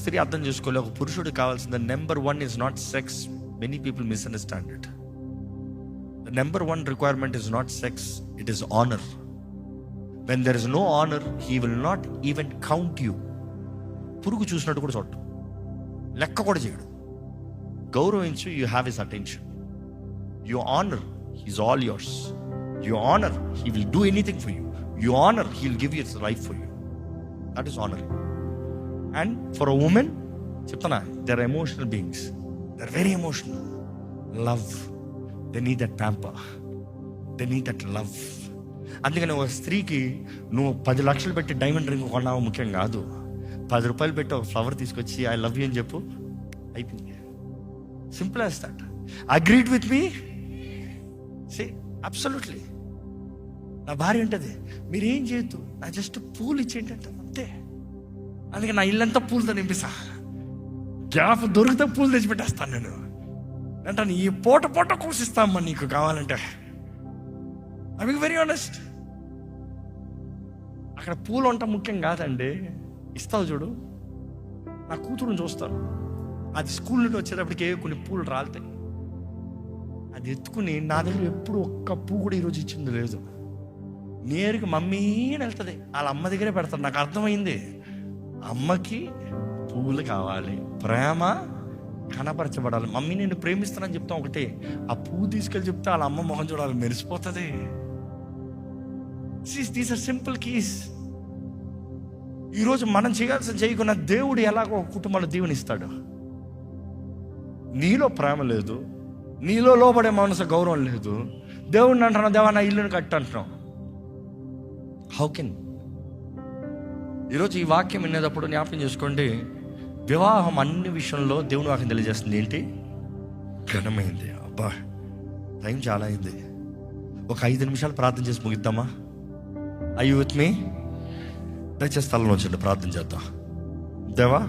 స్త్రీ అర్థం చేసుకోలే. ఒక పురుషుడికి కావాల్సిన number 1 is not sex. Many people misunderstand it. The number 1 requirement is not sex, it is honour. When there is no honour, he will not even count you. పురుగు చూసినట్టు కూడా చూడటం, లెక్క కూడా చేయడు. గౌరవించు, you have his attention. You honour, he's all yours. You honour, he will do anything for you. You honour, he will give his life for you. That is honour. And for a woman చెప్తానా, they are emotional beings. They are very emotional. Love, they need that pamper, they need that love. అందుకని ఒక స్త్రీకి నువ్వు 10 లక్షలు పెట్టి diamond ring కొన్నావు ముఖ్యం కాదు. 10 రూపాయలు పెట్టి ఒక ఫ్లవర్ తీసుకొచ్చి ఐ లవ్ యూ అని చెప్పు, అయిపోయింది. Simple as that. Agreed with me? Say absolutely. నా భార్య ఉంటుంది, మీరేం చేయొద్దు, నా జస్ట్ పూలు ఇచ్చేయండి అంటే అంతే. అందుకే నా ఇల్లంతా పూలతో నింపిస్తా. గ్యాప్ దొరికితే పూలు తెచ్చిపెట్టేస్తాను నేను. అంటాను, ఈ పూట కోసిస్తామ్మా నీకు కావాలంటే. I be very honest. అక్కడ పూలు వంట ముఖ్యం కాదండి, ఇస్తావు చూడు. నా కూతురుని చూస్తాను, అది స్కూల్ నుండి వచ్చేటప్పటికి కొన్ని పూలు రాలుతాయి. అది ఎత్తుకుని నా దగ్గర ఎప్పుడు ఒక్క పువ్వు కూడా ఈరోజు ఇచ్చింది లేదు. నేరుగా మమ్మీ అని వెళ్తుంది, వాళ్ళ అమ్మ దగ్గరే పెడతారు. నాకు అర్థమైంది, అమ్మకి పువ్వులు కావాలి, ప్రేమ కనపరచబడాలి. మమ్మీ నేను ప్రేమిస్తానని చెప్తాం ఒకటే, ఆ పువ్వు తీసుకెళ్ళి చెప్తే వాళ్ళ అమ్మ మొహం చూడాలి, మెరిసిపోతుంది. These are simple keys. ఈరోజు మనం చేయాల్సిన చేయకుండా దేవుడు ఎలాగో ఒక కుటుంబాన్ని దీవెనిస్తాడు. నీలో ప్రేమ లేదు, నీలో లోబడే మనసు గౌరవం లేదు. దేవుడిని అంటున్నావు, దేవా నా ఇల్లుని కట్టు అంటున్నావు. How can? ఈరోజు ఈ వాక్యం వినేటప్పుడు జ్ఞాపకం చేసుకోండి, వివాహం అన్ని విషయంలో దేవుని వాక్యం తెలియజేస్తుంది ఏంటి? ఘనమైంది. అబ్బా టైం చాలా అయింది, ఒక 5 నిమిషాలు ప్రార్థన చేసి ముగిద్దామా? I you with me? దయచేసి స్థలంలో వచ్చండి, ప్రార్థన చేద్దాం. దేవా